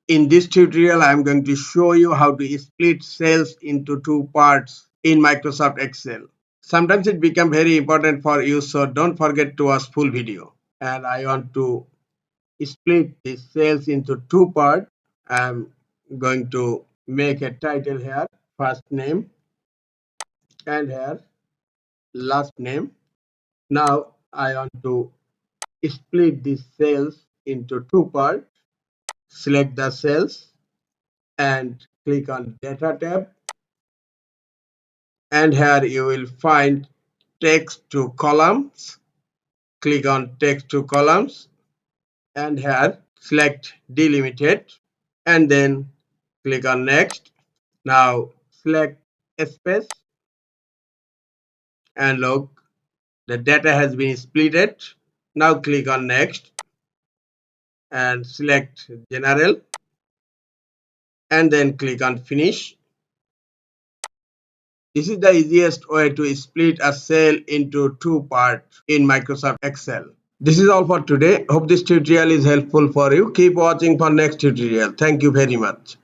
In this tutorial, I am going to show you how to split cells into two parts in Microsoft Excel. Sometimes it becomes very important for you, so don't forget to watch full video. And I want to split these cells into two parts. I'm going to make a title here, first name, and here last name. Now I want to split these cells into two parts. Select the cells and click on Data tab, and here you will find text to columns. Click on text to columns, and here select delimited, and then click on next. Now select space, and look, the data has been splitted. Now click on next and select general, and then click on finish. This is the easiest way to split a cell into two parts in Microsoft Excel. This is all for today. Hope this tutorial is helpful for you. Keep watching for next tutorial. Thank you very much.